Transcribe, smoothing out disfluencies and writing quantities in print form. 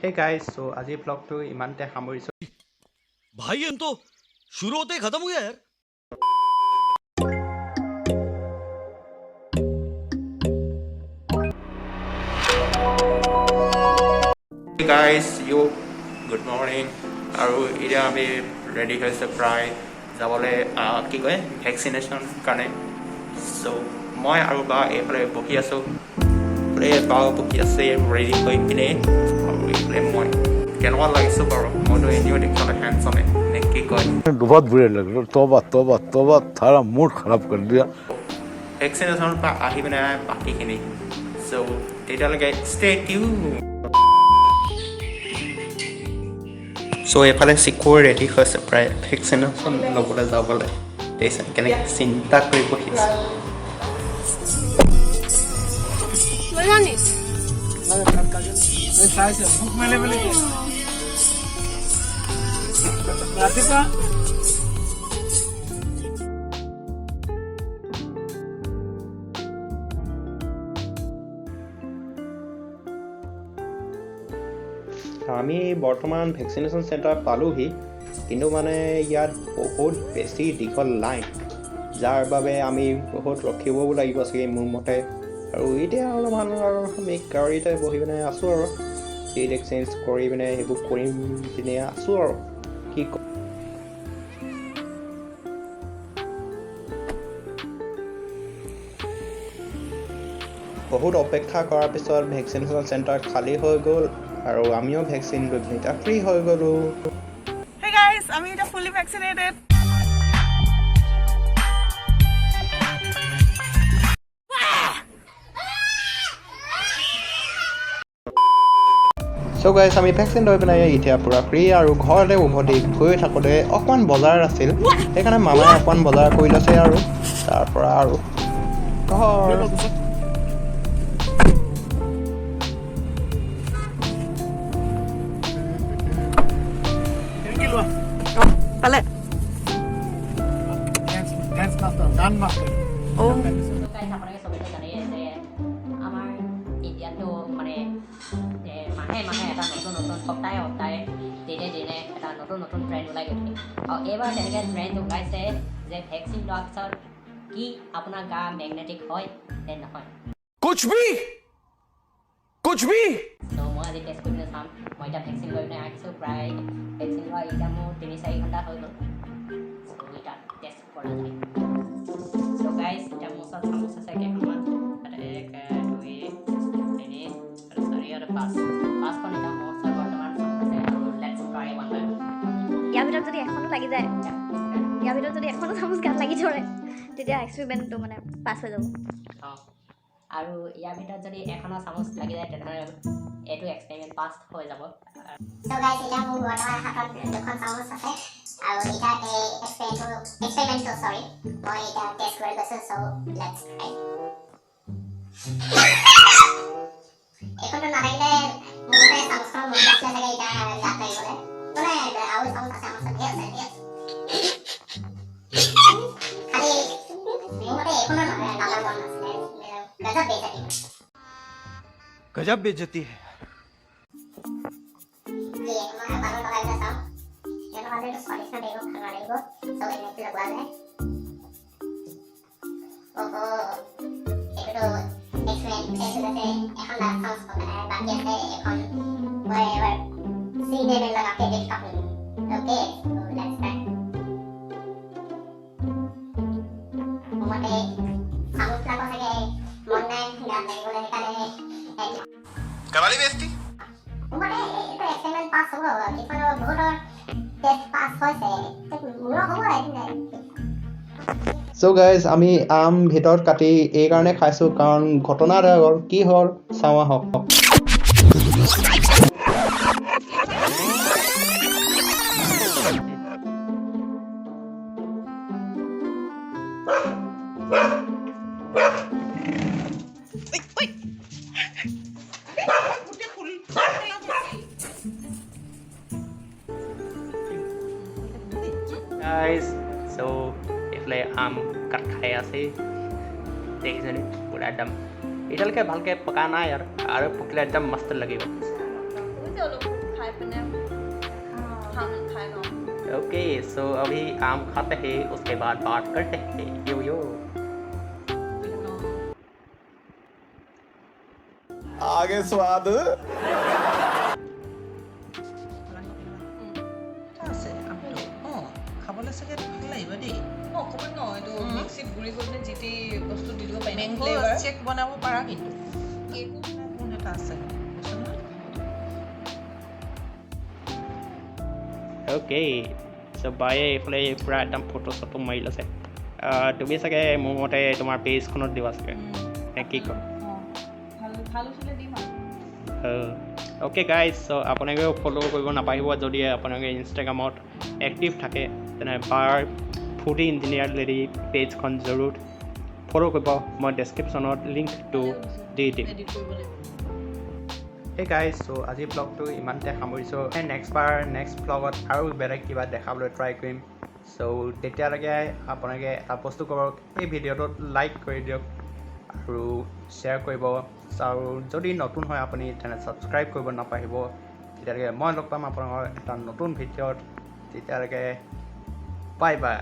Hey guys, so आज vlog to इमानते सामरिছো भाई हम तो शुरू होते ही खत्म हो गया यार। Hey guys, you good morning আৰু এতিয়া আমি ৰেডি হৈছে প্ৰায় যাবলৈ কি কয় ভেকচিনেশ্যন কাৰণে সো মই আৰু বা এইফালে বহি আছোঁ বাও বহি আছে ৰেডি হৈ পিনে আৰু এইফালে মই কেনেকুৱা লাগিছোঁ বাৰু মইতো এনেও দেখিবলৈ হেণ্ডচামে নে কি কয় बहुत बुरे लग रहे तौबा तौबा तौबा थारा मूड खराब कर दिया ভেকচিনেশ্যনৰ পৰা আহি পিনে বাকীখিনি সো তেতিয়ালৈকে ষ্টে টিউন সো এইফালে চিকুৰ ৰেডি হৈছে প্ৰায় ভেকচিনেশ্যন ল'বলৈ যাবলৈ দেখিছে কেনেকৈ চিন্তা কৰি বহি আছে আমি বৰ্তমান ভেকচিনেশ্যন চেণ্টাৰ পালোহি কিন্তু মানে ইয়াত বহুত বেছি দীঘল লাইন যাৰ বাবে আমি বহুত ৰখিবও লাগিব চাগে মোৰ মতে আৰু এতিয়া অলপমান আৰু আমি গাড়ীতে বহি পিনে আছোঁ আৰু চিট এক্সচেঞ্জ কৰি পিনে সেইবোৰ কৰিম পিনে আছোঁ আৰু কি বহুত অপেক্ষা কৰাৰ পিছত ভেকচিনেশ্যন চেণ্টাৰ খালী হৈ গ'ল আৰু আমিও ভেকচিন লৈ পিনে এতিয়া ফ্ৰী হৈ গ'লোঁ Hey guys, I'm fully vaccinated. চ' গাইছ আমি ভেকচিন লৈ পিনে এতিয়া পূৰা ফ্ৰী আৰু ঘৰতে উভতি গৈ থাকোঁতে অকণমান বজাৰ আছিল সেইকাৰণে মামাই অকণমান বজাৰ কৰি লৈছে আৰু তাৰপৰা আৰু ঘৰ Pale. Oh. guys আপোনালোকে চবেই জানেই যে আমাৰ ইণ্ডিয়াতো মানে মাহে মাহে এটা নতুন নতুন সপ্তাহে সপ্তাহে দিনে দিনে এটা নতুন নতুন ট্ৰেণ্ড ওলাই গৈছে আৰু এইবাৰ তেনেকৈ ট্ৰেণ্ড ওলাইছে যে ভেকচিন লোৱাৰ পিছত কি আপোনাৰ গা মেগনেটিক হয় নে নহয় कुछ भी ত' মই আজি টেষ্ট কৰি পিনে চাম মই এতিয়া ভেকচিন লৈ পিনে আহিছোঁ প্ৰায় ভেকচিন লোৱা এতিয়া মোৰ 3-4 ঘণ্টা হৈ গ'ল চ' এতিয়া টেষ্ট কৰা যায় চ' গাইজ এতিয়া মোৰ ওচৰত চামুচ আছে কেইখনমান তাতে 1 2 3 আৰু 4 আৰু 5খন এতিয়া মোৰ ওচৰত বৰ্তমান চামুচ আছে আৰু লেটছ ট্ৰাই ওৱান বাই ইয়াৰ ভিতৰত যদি এখনো লাগি যায় ইয়াৰ ভিতৰত যদি এখনো চামুচ গাত লাগি ধৰে তেতিয়া এক্সপেৰিমেণ্টটো মানে পাছ হৈ যাব অঁ আৰু ইয়াৰ ভিতৰত যদি এখনৰ চামুচ লাগি যায় তেনেহ'লে এইটো এক্সপেৰিমেণ্ট পাছ হৈ যাব So guys, এতিয়া মোৰ বৰ্তমান হাতত দুখন চামুচ আছে আৰু এতিয়া এই এক্সপেৰিমেণ্টটো মই এতিয়া টেষ্ট কৰি গৈছোঁ চ' লেটছ ট্ৰাই এইখনটো নালাগিলে মোৰ মতে চামুচখন মোৰ আছিলে চাগে এতিয়া গাত লাগিবলৈ মানে আৰু চামুচ আছে আমাৰ ওচৰত ধেৰ আছে খালি মোৰ মতে এইখনৰ নালাগ মন নাছিলে गजब बेइज्जती है कवाली बेस्ती চ' গাইজ আমি আম ভিতৰত কাটি এই কাৰণে খাইছোঁ কাৰণ ঘটনা এটা হ'ল কি হ'ল চাওঁ আহক guys, so এইফালে আম কাট খাই আছে দেখিছেনে পুৰা একদম এতিয়ালৈকে ভালকৈ পকা নাই আৰু পকিলে একদম মস্ত লাগিব লাগিছে অলপ খাই পিনে খাই লওঁ ओके सो अभी आम खाते हैं उसके बाद बात करते हैं यो आगे स्वाद আছে আমটো খাবলৈ চাগে ভাল লাগিব দেই অকণমান নহয় এইটো মিক্সিত গুড়ি কৰি পিনে যি টি বস্তু দি দিব পাৰি মেংগো চেক বনাব পাৰা কিন্তু কেকো গুণ এটা আছে ओके सो बाয়ে এইফালে পুৰা একদম ফটো চটো মাৰি লৈছে তুমি চাগে মোৰ মতে তোমাৰ পেজখনত দিবা চাগে কি কয় ভাল হৈছিলে দিম আৰু ओके गाइज सो আপোনালোকেও ফ'ল' কৰিব নাপাহিব যদি আপোনালোকে ইনষ্টাগ্ৰামত এক্টিভ থাকে তেনে বাৰ ফুডি ইঞ্জিনিয়াৰ লেডি পেজখন জৰুৰ ফ'ল' কৰিব মই ডেছক্ৰিপশ্যনত লিংকটো দি দিম এডিট কৰিব লাগিব হে গাইজ চ' আজি ব্লগটো ইমানতে সামৰিছোঁ নেক্সট ব্লগত আৰু বেলেগ কিবা দেখাবলৈ ট্ৰাই কৰিম চ' তেতিয়ালৈকে আপোনালোকে এটা বস্তু কৰক এই ভিডিঅ'টোত লাইক কৰি দিয়ক আৰু শ্বেয়াৰ কৰিব আৰু যদি নতুন হয় আপুনি তেনে ছাবস্ক্ৰাইব কৰিব নাপাহিব তেতিয়ালৈকে মই লগ পাম আপোনালোকৰ এটা নতুন ভিডিঅ'ত তেতিয়ালৈকে বাই বাই